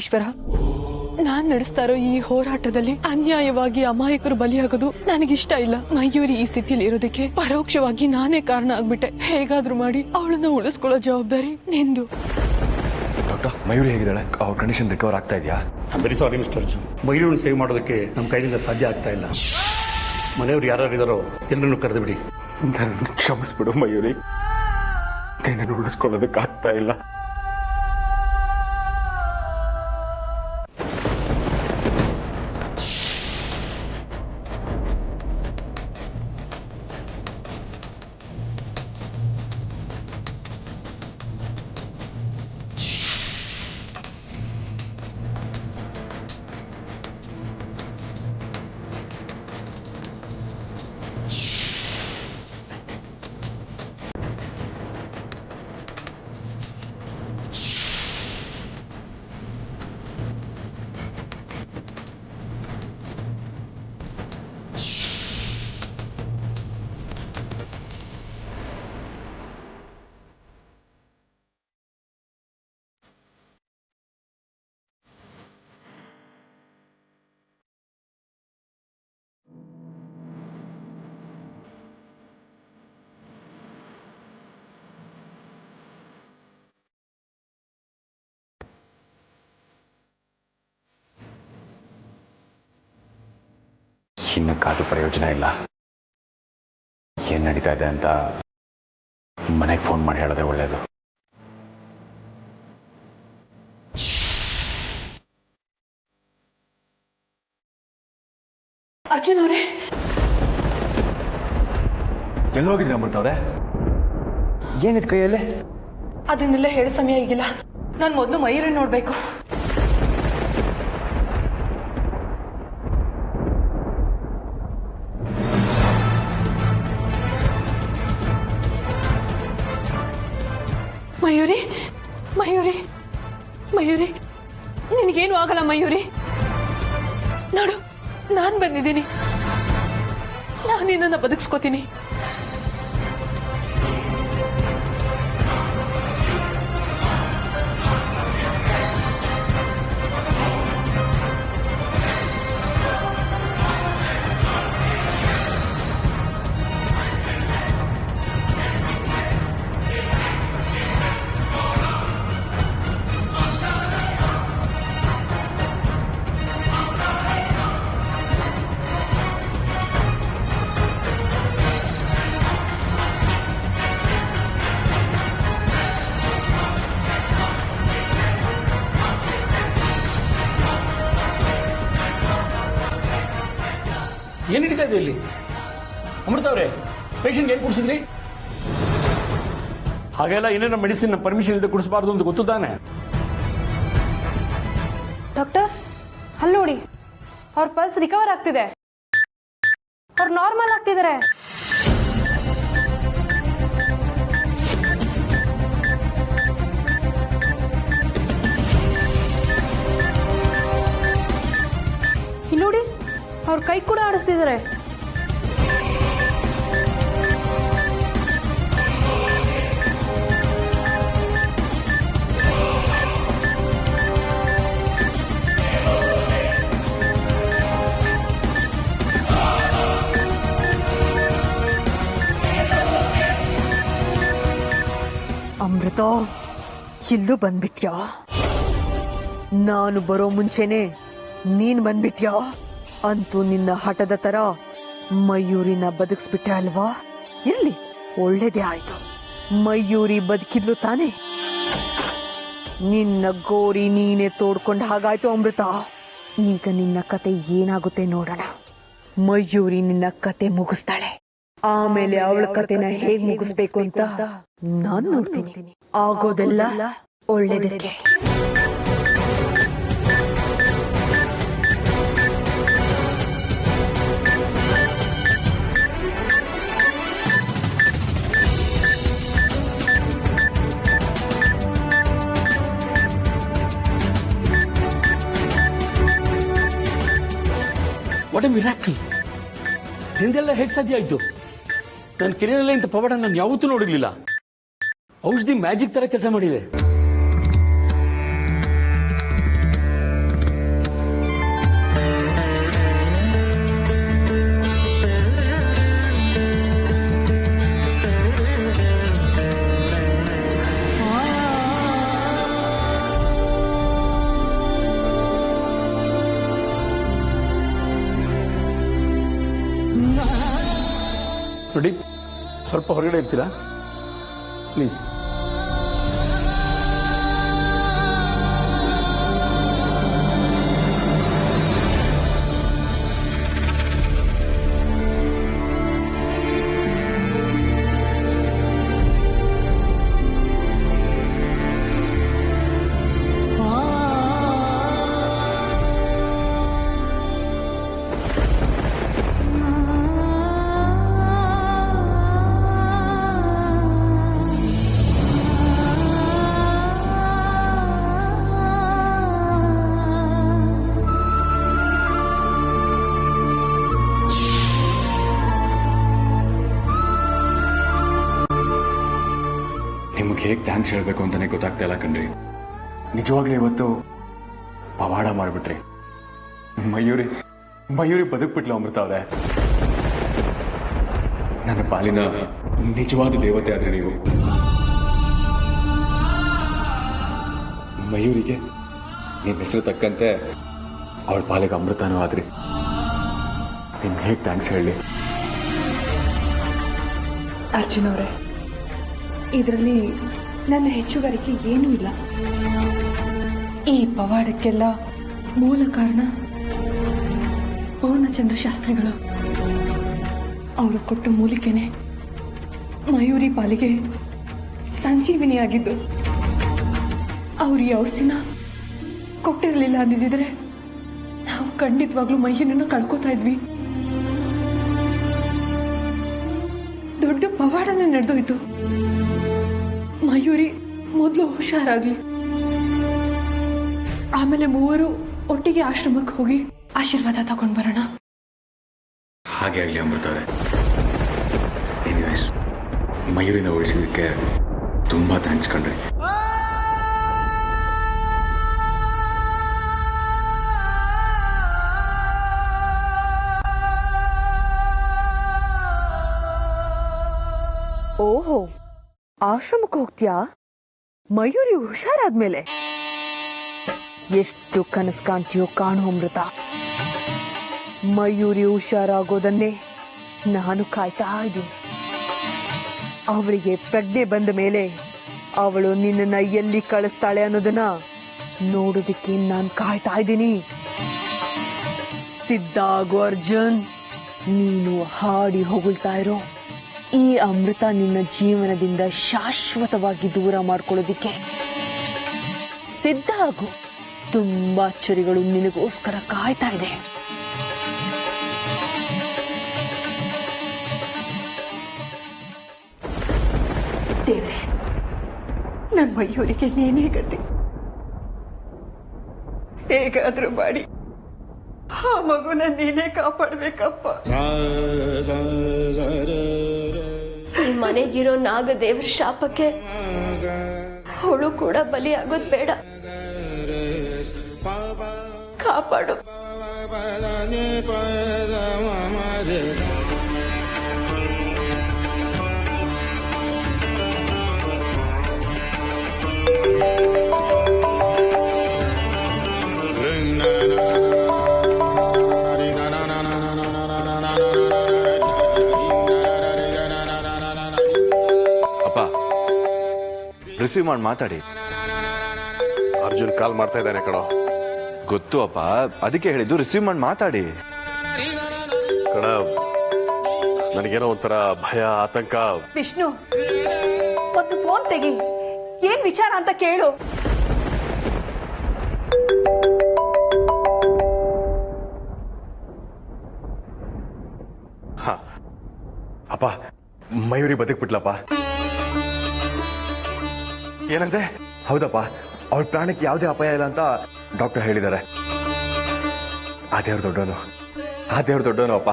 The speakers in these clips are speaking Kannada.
ಈಶ್ವರ, ನಾನ್ ನಡೆಸ್ತಾ ಇರೋ ಈ ಹೋರಾಟದಲ್ಲಿ ಅನ್ಯಾಯವಾಗಿ ಅಮಾಯಕರು ಬಲಿಯಾಗೋದು ನನಗಿಷ್ಟ ಇಲ್ಲ. ಮಯೂರಿ ಈ ಸ್ಥಿತಿಯಲ್ಲಿ ಇರೋದಕ್ಕೆ ಪರೋಕ್ಷವಾಗಿ ನಾನೇ ಕಾರಣ ಆಗ್ಬಿಟ್ಟೆ. ಹೇಗಾದ್ರೂ ಮಾಡಿ ಅವಳನ್ನ ಉಳಿಸ್ಕೊಳ್ಳೋ ಜವಾಬ್ದಾರಿ ನಿಂದು. ಡಾಕ್ಟರ್, ಮಯೂರಿ ಹೇಗಿದ್ದಾಳೆ? ಅವ್ರ ಕಂಡೀಷನ್ ರಿಕವರ್ ಆಗ್ತಾ ಇದೆಯಾ? ವೆರಿ ಸಾರಿ ಮಿಸ್ಟರ್ ಅರ್ಜುನ್, ಮಯೂರಿಯನ್ನು ಸೇವ್ ಮಾಡೋದಕ್ಕೆ ನಮ್ಮ ಕೈಯಿಂದ ಸಾಧ್ಯ ಆಗ್ತಾ ಇಲ್ಲ. ಮನೆಯವ್ರು ಯಾರ್ಯಾರಿದಾರೋ ಎಲ್ಲರನ್ನು ಕರೆದು ಬಿಡಿ. ನನ್ನ ಕ್ಷಮಿಸ್ಬಿಡು ಮಯೂರಿ, ಕೈನನ್ನು ಉಳಿಸ್ಕೊಳ್ಳೋದಕ್ಕಾಗ್ತಾ ಇಲ್ಲ. ಇನ್ನು ಕಾದು ಪ್ರಯೋಜನ ಇಲ್ಲ. ಏನ್ ನಡೀತಾ ಇದೆ ಅಂತ ಮನೆಗೆ ಫೋನ್ ಮಾಡಿ ಹೇಳೋದೇ ಒಳ್ಳೇದು. ಅರ್ಜುನ್ ಅವರೇ, ಎಲ್ಲೋಗಿದ್ರಿ ಅಮೃತ ಅವರೇ? ಏನಿದ್ ಕೈಯಲ್ಲೇ? ಅದನ್ನೆಲ್ಲ ಹೇಳೋ ಸಮಯ ಈಗಿಲ್ಲ. ನಾನು ಮೊದಲು ಮಯೂರಿ ನೋಡ್ಬೇಕು. ಮಯೂರಿ, ಮಯೂರಿ, ಮಯೂರಿ, ನಿನಗೇನು ಆಗಲ್ಲ ಮಯೂರಿ. ನೋಡು, ನಾನು ಬಂದಿದ್ದೀನಿ. ನಾನು ನಿನ್ನನ್ನು ಬದುಕಿಸ್ಕೋತೀನಿ. ಏನು ನಡೀತಾ ಇದೆ ಇಲ್ಲಿ? ಅಮೃತ ಅವರೇ, ಪೇಷಂಟ್ ಏನು ಕುಡಿಸಿದ್ರಿ? ಹಾಗೆಲ್ಲ ಏನೇನೋ ಮೆಡಿಸಿನ್ ಪರ್ಮಿಷನ್ ಇಲ್ಲದೆ ಕುಡಿಸಬಾರ್ದು ಅಂತ ಗೊತ್ತು ತಾನೆ? ಡಾಕ್ಟರ್, ಅಲ್ಲಿ ನೋಡಿ, ಅವ್ರ ಪಲ್ಸ್ ರಿಕವರ್ ಆಗ್ತಿದೆ. ಅವ್ರು ನಾರ್ಮಲ್ ಆಗ್ತಿದ್ದಾರೆ. ಇಲ್ಲಿ ನೋಡಿ, ಅವ್ರ ಕೈ ಕೂಡ ಆಡಿಸ್ತಿದ್ದಾರೆ. ಅಮೃತ, ಇಲ್ಲೂ ಬಂದ್ಬಿಟ್ಯಾ? ನಾನು ಬರೋ ಮುಂಚೆನೆ ನೀನ್ ಬಂದ್ಬಿಟ್ಯಾ? ಅಂತೂ ನಿನ್ನ ಹಠದ ತರ ಮಯೂರಿನ ಬದುಕಿಸ್ಬಿಟ್ಟೆ ಅಲ್ವಾ? ಇರ್ಲಿ, ಒಳ್ಳೇದೇ ಆಯ್ತು. ಮಯೂರಿ ಬದುಕಿದ್ಲು ತಾನೆ? ನಿನ್ನ ಗೋರಿ ನೀನೆ ತೋಡ್ಕೊಂಡ ಹಾಗಾಯ್ತು ಅಮೃತ. ಈಗ ನಿನ್ನ ಕತೆ ಏನಾಗುತ್ತೆ ನೋಡೋಣ. ಮಯೂರಿ ನಿನ್ನ ಕತೆ ಮುಗಿಸ್ತಾಳೆ. ಆಮೇಲೆ ಅವಳ ಕತೆನ ಹೇಗ್ ಮುಗಿಸ್ಬೇಕು ಅಂತ ನಾನು ನೋಡ್ತೀನಿ. ಆಗೋದೆಲ್ಲ ಒಳ್ಳೇದಕ್ಕೆ. What A miracle! ನಿಂದೆಲ್ಲ ಹೇಗೆ ಸಾಧ್ಯ ಆಯ್ತು? ನನ್ನ ಕೆರೆಯಲ್ಲೇ ಇಂಥ ಪವಾಡ ನಾನು ಯಾವತ್ತೂ ನೋಡಿರ್ಲಿಲ್ಲ. ಔಷಧಿ ಮ್ಯಾಜಿಕ್ ತರ ಕೆಲಸ ಮಾಡಿದೆ. ನೋಡಿ, ಸ್ವಲ್ಪ ಹೊರಗಡೆ ಇರ್ತೀರಾ ಪ್ಲೀಸ್? ನಿಮ್ಗೆ ಹೇಗೆ ಥ್ಯಾಂಕ್ಸ್ ಹೇಳಬೇಕು ಅಂತಾನೆ ಗೊತ್ತಾಗ್ತಾ ಇಲ್ಲ ಕಣ್ರಿ. ನಿಜವಾಗ್ಲೂ ಇವತ್ತು ಪವಾಡ ಮಾಡಿಬಿಟ್ರಿ. ಮಯೂರಿ ಬದುಕ್ಬಿಟ್ಲು ಅಮೃತ ಅವರೇ. ನನ್ನ ಪಾಲಿನ ನಿಜವಾದ ದೇವತೆ ಆದ್ರೆ ನೀವು. ಮಯೂರಿಗೆ ನಿಮ್ಮ ಹೆಸರು ತಕ್ಕಂತೆ ಅವಳ ಪಾಲಿಗೆ ಅಮೃತನೂ ಆದ್ರಿ. ನಿಮ್ಗೆ ಹೇಗೆ ಥ್ಯಾಂಕ್ಸ್ ಹೇಳಿ? ಅರ್ಜುನ್ ಅವರೇ, ಇದರಲ್ಲಿ ನನ್ನ ಹೆಚ್ಚುಗಾರಿಕೆ ಏನೂ ಇಲ್ಲ. ಈ ಪವಾಡಕ್ಕೆಲ್ಲ ಮೂಲ ಕಾರಣ ಪೂರ್ಣಚಂದ್ರ ಶಾಸ್ತ್ರಿಗಳು. ಅವರು ಕೊಟ್ಟ ಮೂಲಿಕೆನೆ ಮಯೂರಿ ಪಾಲಿಗೆ ಸಂಜೀವಿನಿಯಾಗಿದ್ದು. ಅವ್ರು ಈ ಔಷಧಿನ ಕೊಟ್ಟಿರಲಿಲ್ಲ ಅಂದಿದ್ರೆ ನಾವು ಖಂಡಿತವಾಗ್ಲೂ ಮೈಯನ್ನ ಕಳ್ಕೊತಾ ಇದ್ವಿ. ದೊಡ್ಡ ಪವಾಡನೇ ನಡೆದೋಯ್ತು. ಮಯೂರಿ ಮೊದಲು ಹುಷಾರಾಗ್ಲಿ, ಆಮೇಲೆ ಮೂವರು ಒಟ್ಟಿಗೆ ಆಶ್ರಮಕ್ಕೆ ಹೋಗಿ ಆಶೀರ್ವಾದ ತಗೊಂಡ್ ಬರೋಣ. ಹಾಗೆ ಆಗಲಿ ಅಮೃತ ಅವರೇ. ಎನಿವೇಸ್, ಮಯೂರಿನ ಉಳಿಸಿದ್ದಕ್ಕೆ ತುಂಬಾ ಥ್ಯಾಂಕ್ಸ್ ಕಣ್ರಿ. ಓಹೋ, ಆಶ್ರಮಕ್ಕೆ ಹೋಗ್ತೀಯಾ? ಮಯೂರಿ ಹುಷಾರಾದ್ಮೇಲೆ ಎಷ್ಟು ಕನಸು ಕಾಣ್ತೀಯೋ ಕಾಣು ಅಮೃತ. ಮಯೂರಿ ಹುಷಾರಾಗೋದನ್ನೇ ನಾನು ಕಾಯ್ತಾ ಇದ್ದೀನಿ. ಅವಳಿಗೆ ಪ್ರಜ್ಞೆ ಬಂದ ಮೇಲೆ ಅವಳು ನಿನ್ನನ್ನ ಎಲ್ಲಿ ಕಳಿಸ್ತಾಳೆ ಅನ್ನೋದನ್ನ ನೋಡೋದಕ್ಕೆ ನಾನು ಕಾಯ್ತಾ ಇದ್ದೀನಿ. ಸಿದ್ಧ ಆಗು ಅರ್ಜುನ್. ನೀನು ಹಾಡಿ ಹೊಗಳ್ತಾ ಇರೋ ಈ ಅಮೃತ ನಿನ್ನ ಜೀವನದಿಂದ ಶಾಶ್ವತವಾಗಿ ದೂರ ಮಾಡ್ಕೊಳ್ಳೋದಿಕ್ಕೆ ಸಿದ್ಧ ಆಗು. ತುಂಬಾ ಅಚ್ಚರಿಗಳು ನಿನಗೋಸ್ಕರ ಕಾಯ್ತಾ ಇದೆ. ದೇವ್ರೆ, ನನ್ನ ಮಯೂರಿಗೆ ನೇನೇ ಗತಿ. ಹೇಗಾದ್ರೂ ಮಾಡಿ ಆ ಮಗುನ ನೀನೇ ಕಾಪಾಡ್ಬೇಕಪ್ಪ. ಈ ಮನೆಗಿರೋ ನಾಗದೇವ್ರ ಶಾಪಕ್ಕೆ ಅವಳು ಕೂಡ ಬಲಿಯಾಗೋದ್ ಬೇಡ. ಕಾಪಾಡು. ಅಪ್ಪ, ರಿಸೀವ್ ಮಾಡಿ ಮಾತಾಡಿ. ಅರ್ಜುನ್ ಕಾಲ್ ಮಾಡ್ತಾ ಇದ್ದಾನೆ ಕಣೋ. ಗೊತ್ತು ಅಪ್ಪ, ಅದಕ್ಕೆ ಹೇಳಿದ್ದು ರಿಸೀವ್ ಮಾಡಿ ಮಾತಾಡಿ. ಕಣ, ನನಗೇನೋ ಒಂಥರ ಭಯ, ಆತಂಕ. ವಿಷ್ಣು, ಒಂದು ಫೋನ್ ತೆಗಿ, ಏನ್ ವಿಚಾರ ಅಂತ ಕೇಳು. ಅಪ್ಪ, ಮಯೂರಿ ಬದುಕ್ಬಿಟ್ಲಪ್ಪ. ಏನಂದೆ? ಹೌದಪ್ಪ, ಅವಳ ಪ್ರಾಣಕ್ಕೆ ಯಾವುದೇ ಅಪಾಯ ಇಲ್ಲ ಅಂತ ಡಾಕ್ಟರ್ ಹೇಳಿದ್ದಾರೆ. ಆ ದೇವ್ರ ದೊಡ್ಡವನು ಅಪ್ಪ.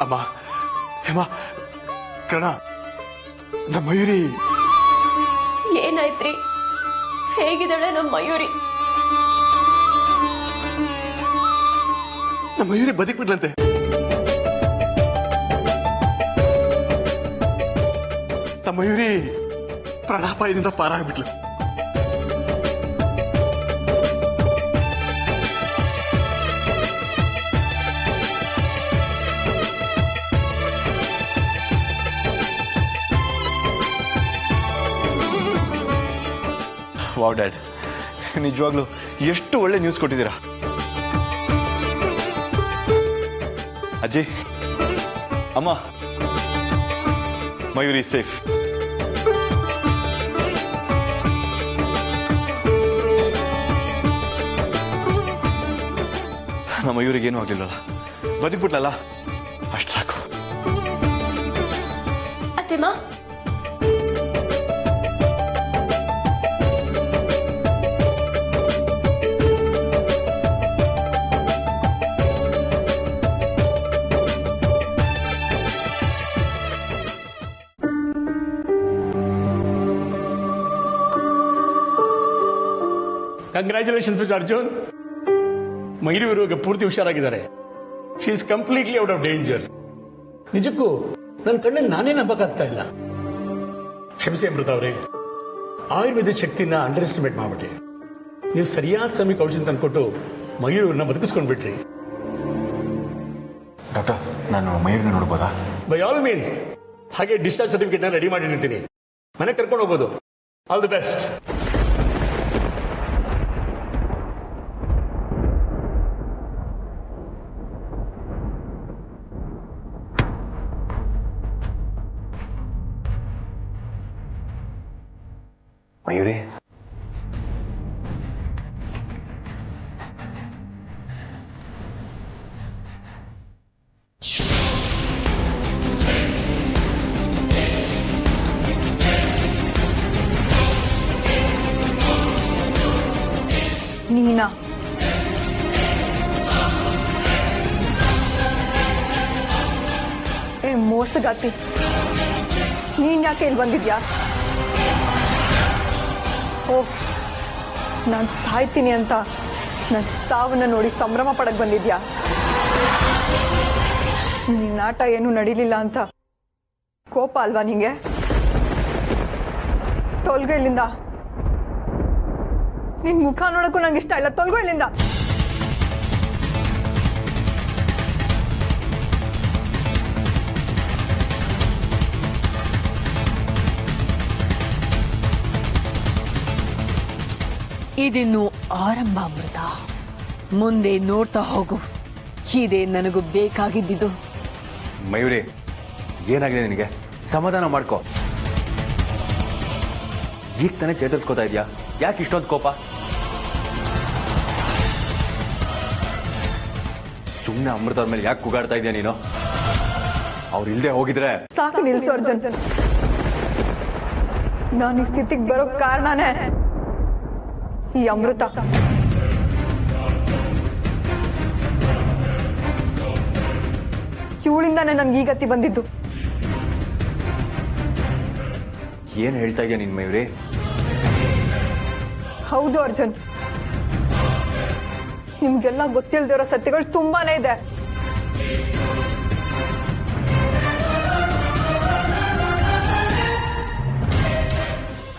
ಅಮ್ಮ, ಹೇಮ, ಕಣ, ನಮ್ಮ ಮಯೂರಿ ಏನಾಯ್ತ್ರಿ? ಹೇಗಿದ್ದಾಳೆ ನಮ್ಮ ಮಯೂರಿ? ನಮ್ಮ ಮಯೂರಿ ಬದುಕ್ಬಿಡ್ಲಂತೆ. ನಮ್ಮ ಮಯೂರಿ ಪ್ರಾಣಾಪಾಯದಿಂದ ಪಾರಾಗ್ಬಿಟ್ಲು. ವಾವ್ ಡ್ಯಾಡ್, ನಿಜವಾಗ್ಲೂ ಎಷ್ಟು ಒಳ್ಳೆ ನ್ಯೂಸ್ ಕೊಟ್ಟಿದ್ದೀರಾ. ಅಜ್ಜಿ, ಅಮ್ಮ, ಮಯೂರಿ ಸೇಫ್. ನಮ್ಮ ಮಯೂರಿಗೇನು ಆಗ್ಲಿಲ್ಲಲ್ಲ, ಬದುಕ್ಬಿಟ್ಲಲ್ಲ, ಅಷ್ಟು ಸಾಕು. ಅತ್ತೆಮ್ಮ, ಕಂಗ್ರ್ಯಾಚುಲೇಷನ್ಸ್ ಮಿಸ್ಟರ್ ಅರ್ಜುನ್. ಮಯೂರಿ ಇವಾಗ ಪೂರ್ತಿ ಹುಷಾರಾಗಿದ್ದಾರೆ. She is completely out of danger. ನಿಜಕ್ಕೂ ನನ್ನ ಕಣ್ಣನ್ನು ನಾನೇ ನಂಬಕ್ಕಾಗ್ತಾ ಇಲ್ಲ. ಕ್ಷಮಿಸಿ ಅಮೃತ ಅವರೇ, ಆಯುರ್ವೇದ ಶಕ್ತಿನ ಅಂಡರ್ ಎಸ್ಟಿಮೇಟ್ ಮಾಡ್ಬಿಟ್ಟೆ. ನೀವು ಸರಿಯಾದ ಸಮಯಕ್ಕೆ ಔಷಧಿ ತಂದ್ಕೊಟ್ಟು ಮಯೂರಿಯವ್ರನ್ನ ಬದುಕಿಸ್ಕೊಂಡ್ಬಿಟ್ರಿ. ಡಾಕ್ಟರ್, ನಾನು ಮಯೂರಿನ ನೋಡ್ಬೋದಾ? By all means. ಹಾಗೆ ಡಿಸ್ಚಾರ್ಜ್ ಸರ್ಟಿಫಿಕೇಟ್ನ ರೆಡಿ ಮಾಡಿರ್ತೀನಿ, ಮನೆಗೆ ಕರ್ಕೊಂಡು ಹೋಗ್ಬೋದು. All the best. ಮಯೂರಿ, ನೀನಾ? ಏ ಮೋಸಗಾತಿ, ನೀನ್ ಯಾಕೆ ಇಲ್ಲಿ ಬಂದಿದ್ಯಾ? ಓ, ನಾನು ಸಾಯ್ತೀನಿ ಅಂತ ನನ್ನ ಸಾವನ್ನ ನೋಡಿ ಸಂಭ್ರಮ ಪಡಕ್ ಬಂದಿದ್ಯಾ? ನಿನ್ನ ಆಟ ಏನು ನಡೀಲಿಲ್ಲ ಅಂತ ಕೋಪ ಅಲ್ವಾ ನಿಂಗೆ? ತೊಲ್ಗೋ ಇಲ್ಲಿಂದ. ನಿನ್ ಮುಖ ನೋಡಕ್ಕೂ ನಂಗೆ ಇಷ್ಟ ಇಲ್ಲ. ತೊಲ್ಗೋ ಇಲ್ಲಿಂದ. ಇದಿನ್ನು ಆರಂಭ ಅಮೃತ. ಮುಂದೆ ನೋಡ್ತಾ ಹೋಗು. ಇದೇ ನನಗೂ ಬೇಕಾಗಿದ್ದಿದ್ದು. ಮಯೂರಿ, ಏನಾಗಿದೆ ನಿನಗೆ? ಸಮಾಧಾನ ಮಾಡ್ಕೋ. ಈಗ ತಾನೇ ಚೇತರಿಸ್ಕೋತಾ ಇದೆಯಾ? ಯಾಕೆ ಇಷ್ಟೊಂದು ಕೋಪ? ಸುಮ್ಮನೆ ಅಮೃತದ ಮೇಲೆ ಯಾಕೆ ಕೂಗಾಡ್ತಾ ಇದೆಯಾ ನೀನು? ಅವ್ರು ಇಲ್ದೆ ಹೋಗಿದ್ರೆ ಸಾಕು ನಿಲ್ಸು ಅರ್ಜುನ್. ನಾನು ಈ ಸ್ಥಿತಿಗೆ ಬರೋ ಕಾರಣನೇ ಈ ಅಮೃತ. ಇವಳಿಂದಾನೇ ನನ್ಗೆ ಈ ಗತಿ ಬಂದಿದ್ದು. ಏನ್ ಹೇಳ್ತಾ ಇದೆಯಾ ನೀನ್ ಮಯೂರಿ? ಹೌದು ಅರ್ಜುನ್, ನಿಮ್ಗೆಲ್ಲ ಗೊತ್ತಿಲ್ದಿರೋ ಸತ್ಯಗಳು ತುಂಬಾನೇ ಇದೆ.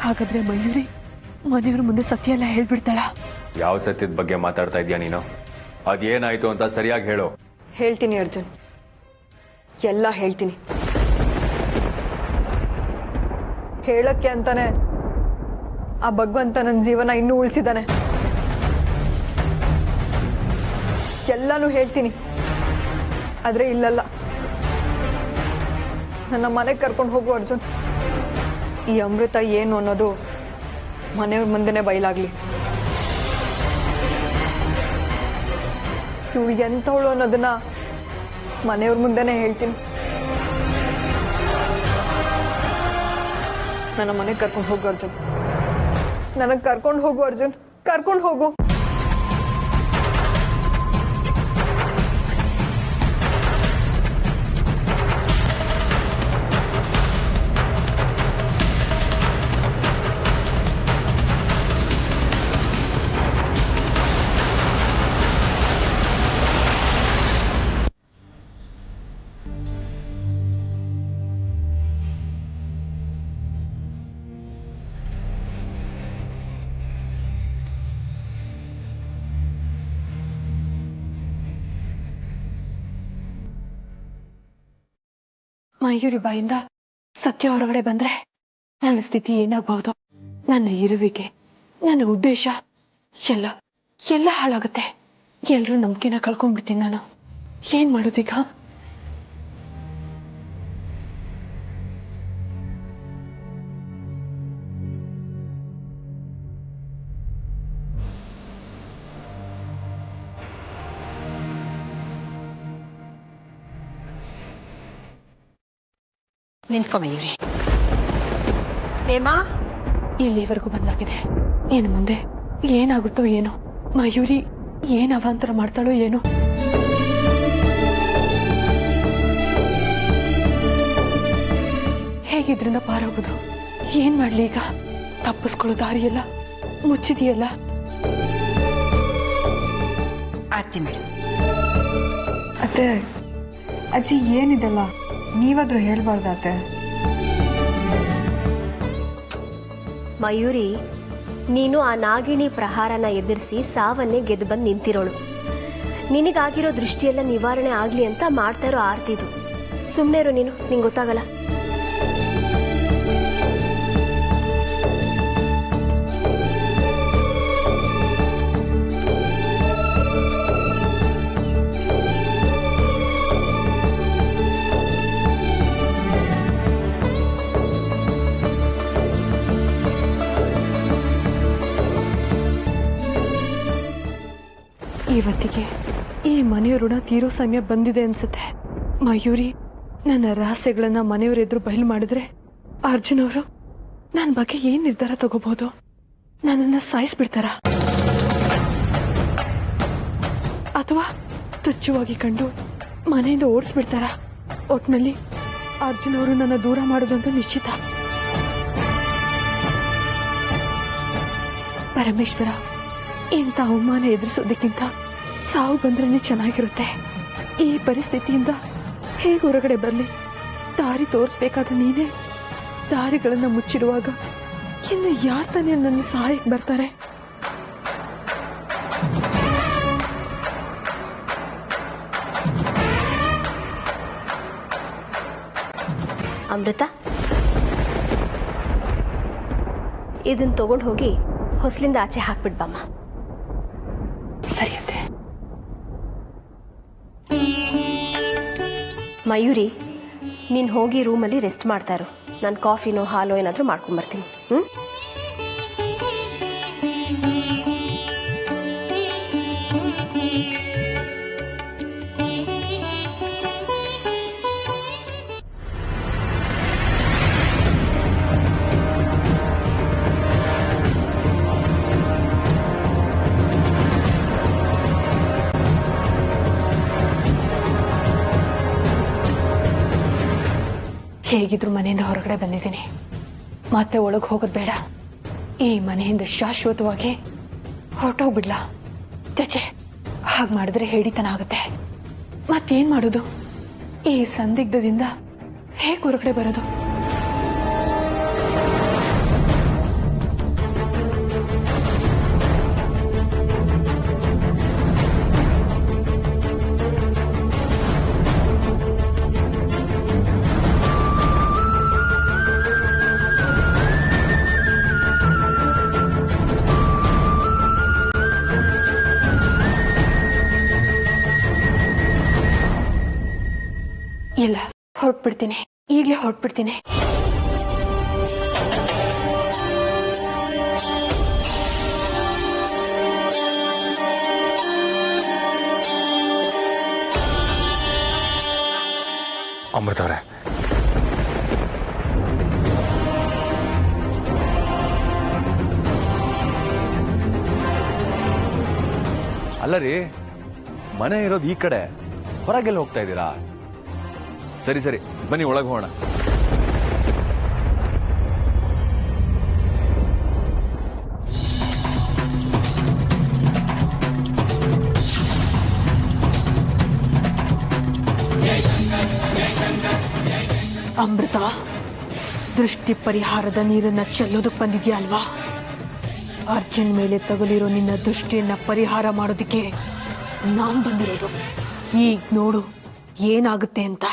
ಹಾಗಾದ್ರೆ ಮಯೂರಿ ಮನೆಯವ್ರ ಮುಂದೆ ಸತ್ಯ ಎಲ್ಲ ಹೇಳ್ಬಿಡ್ತಾಳ? ಯಾವ ಸತ್ಯದ ಬಗ್ಗೆ ಮಾತಾಡ್ತಾ ಇದೀಯ ನೀನು? ಅದೇನಾಯ್ತು ಅಂತ ಸರಿಯಾಗಿ ಹೇಳು. ಹೇಳ್ತೀನಿ ಅರ್ಜುನ್, ಎಲ್ಲ ಹೇಳ್ತೀನಿ. ಹೇಳಕ್ಕೆ ಅಂತಾನೆ ಆ ಭಗವಂತ ನನ್ನ ಜೀವನ ಇನ್ನೂ ಉಳಿಸಿದಾನೆ. ಎಲ್ಲಾನು ಹೇಳ್ತೀನಿ, ಆದ್ರೆ ಇಲ್ಲಲ್ಲ. ನನ್ನ ಮನೆಗೆ ಕರ್ಕೊಂಡು ಹೋಗು ಅರ್ಜುನ್. ಈ ಅಮೃತ ಏನು ಅನ್ನೋದು ಮನೆಯವ್ರ ಮುಂದೆನೆ ಬಯಲಾಗ್ಲಿ. ಇವಳು ಎಂಥವಳು ಅನ್ನೋದನ್ನ ಮನೆಯವ್ರ ಮುಂದೆನೆ ಹೇಳ್ತೀನಿ. ನನ್ನ ಮನೆಗೆ ಕರ್ಕೊಂಡು ಹೋಗು ಅರ್ಜುನ್. ನನಗೆ ಕರ್ಕೊಂಡು ಹೋಗು ಅರ್ಜುನ್, ಕರ್ಕೊಂಡು ಹೋಗು. ಮಯೂರಿ ಬಾಯಿಂದ ಸತ್ಯ ಹೊರಗಡೆ ಬಂದ್ರೆ ನನ್ನ ಸ್ಥಿತಿ ಏನಾಗಬಹುದು? ನನ್ನ ಇರುವಿಕೆ, ನನ್ನ ಉದ್ದೇಶ ಎಲ್ಲ ಎಲ್ಲ ಹಾಳಾಗುತ್ತೆ. ಎಲ್ಲರೂ ನಂಬಿಕೆನ ಕಳ್ಕೊಂಡ್ಬಿಡ್ತೀನಿ ನಾನು. ಏನ್ ಮಾಡೋದೀಗ? ನಿಂತ್ಕೊ ಮಯೂರಿ. ಹೇಮಾ, ಇಲ್ಲಿವರೆಗೂ ಬಂದಾಗಿದೆ. ಏನು ಮುಂದೆ ಏನಾಗುತ್ತೋ ಏನೋ. ಮಯೂರಿ ಏನ್ ಅವಾಂತರ ಮಾಡ್ತಾಳೋ ಏನೋ. ಹೇಗಿದ್ರಿಂದ ಪಾರಾಗೋದು? ಏನ್ ಮಾಡ್ಲಿ ಈಗ? ತಪ್ಪಿಸ್ಕೊಳ್ಳೋ ದಾರಿಯಲ್ಲ ಮುಚ್ಚಿದೆಯಲ್ಲ. ಆರ್ತಿ ಮೇಡಮ್. ಅತ್ತೆ, ಅಜ್ಜಿ ಏನಿದೆಲ್ಲ ನೀವಾದ್ರೂ ಹೇಳ್ಬಾರ್ದಾತೆ. ಮಯೂರಿ, ನೀನು ಆ ನಾಗಿಣಿ ಪ್ರಹಾರನ ಎದುರಿಸಿ ಸಾವನ್ನೇ ಗೆದ್ದು ಬಂದು ನಿಂತಿರೋಳು. ನಿನಗಾಗಿರೋ ದೃಷ್ಟಿಯೆಲ್ಲ ನಿವಾರಣೆ ಆಗಲಿ ಅಂತ ಮಾಡ್ತಾ ಇರೋ ಆರ್ತಿದು. ಸುಮ್ಮನೆ ಇರೋ ನೀನು, ನಿಂಗೆ ಗೊತ್ತಾಗಲ್ಲ. ಇವತ್ತಿಗೆ ಈ ಮನೆಯ ಋಣ ತೀರೋ ಸಮಯ ಬಂದಿದೆ ಅನ್ಸುತ್ತೆ. ಮಯೂರಿ ನನ್ನ ರಹಸ್ಯಗಳನ್ನ ಮನೆಯವರೆದುರು ಬಯಲು ಮಾಡಿದ್ರೆ ಅರ್ಜುನ್ ಅವರು ನನ್ನ ಬಗ್ಗೆ ಏನ್ ನಿರ್ಧಾರ ತಗೋಬಹುದು? ನನ್ನನ್ನ ಸಾಯಿಸ್ಬಿಡ್ತಾರ ಅಥವಾ ತುಚ್ಛವಾಗಿ ಕಂಡು ಮನೆಯಿಂದ ಓಡಿಸ್ಬಿಡ್ತಾರ? ಒಟ್ನಲ್ಲಿ ಅರ್ಜುನ್ ಅವರು ನನ್ನ ದೂರ ಮಾಡೋದಂತೂ ನಿಶ್ಚಿತ. ಪರಮೇಶ್ವರ, ಇಂಥ ಅವಮಾನ ಎದುರಿಸೋದಕ್ಕಿಂತ ಸಾವು ಬಂದ್ರೆ ಚೆನ್ನಾಗಿರುತ್ತೆ. ಈ ಪರಿಸ್ಥಿತಿಯಿಂದ ಹೇಗೆ ಹೊರಗಡೆ ಬರಲಿ? ದಾರಿ ತೋರಿಸ್ಬೇಕಾದ ನೀನೇ ದಾರಿಗಳನ್ನ ಮುಚ್ಚಿರುವಾಗ ಇನ್ನು ಯಾರು ತಾನೇ ನನ್ನ ಸಹಾಯಕ್ಕೆ ಬರ್ತಾರೆ? ಅಮೃತ, ಇದನ್ನ ತಗೊಂಡು ಹೋಗಿ ಹೊಸಲಿಂದ ಆಚೆ ಹಾಕ್ಬಿಡ್ಬಮ್ಮ. ಸರಿ ಅತ್ತೆ. ಮಯೂರಿ, ನೀನು ಹೋಗಿ ರೂಮಲ್ಲಿ ರೆಸ್ಟ್ ಮಾಡ್ತಾ ಇರು. ನಾನು ಕಾಫಿನೋ ಹಾಲೋ ಏನಾದರೂ ಮಾಡ್ಕೊಂಬರ್ತೀನಿ. ಹೇಗಿದ್ರು ಮನೆಯಿಂದ ಹೊರಗಡೆ ಬಂದಿದ್ದೀನಿ. ಮತ್ತೆ ಒಳಗೆ ಹೋಗೋದು ಬೇಡ. ಈ ಮನೆಯಿಂದ ಶಾಶ್ವತವಾಗಿ ಹೊರಟೋಗ್ಬಿಡ್ಲಾ? ಚಚೆ, ಹಾಗೆ ಮಾಡಿದ್ರೆ ಹೇಡಿತನ ಆಗುತ್ತೆ. ಮತ್ತೇನ್ ಮಾಡೋದು? ಈ ಸಂದಿಗ್ಧದಿಂದ ಹೇಗೆ ಹೊರಗಡೆ ಬರೋದು? ಇಲ್ಲ, ಹೊರಟ್ಬಿಡ್ತೀನಿ. ಈಗಲೇ ಹೊರಟ್ಬಿಡ್ತೀನಿ. ಅಮೃತ ಅವರೇ, ಅಲ್ಲ ರೀ, ಮನೆ ಇರೋದು ಈ ಕಡೆ, ಹೊರಗೆಲ್ಲ ಹೋಗ್ತಾ ಇದ್ದೀರಾ? ಸರಿ ಸರಿ, ಬನ್ನಿ ಒಳಗೆ ಹೋಗೋಣ. ಅಮೃತ, ದೃಷ್ಟಿ ಪರಿಹಾರದ ನೀರನ್ನ ಚೆಲ್ಲೋದಕ್ಕೆ ಬಂದಿದ್ಯಾ ಅಲ್ವಾ? ಅರ್ಜುನ್ ಮೇಲೆ ತಗುಲಿರೋ ನಿನ್ನ ದೃಷ್ಟಿಯನ್ನ ಪರಿಹಾರ ಮಾಡೋದಕ್ಕೆ ನಾನ್ ಬಂದಿರೋದು. ಈಗ ನೋಡು ಏನಾಗುತ್ತೆ ಅಂತ.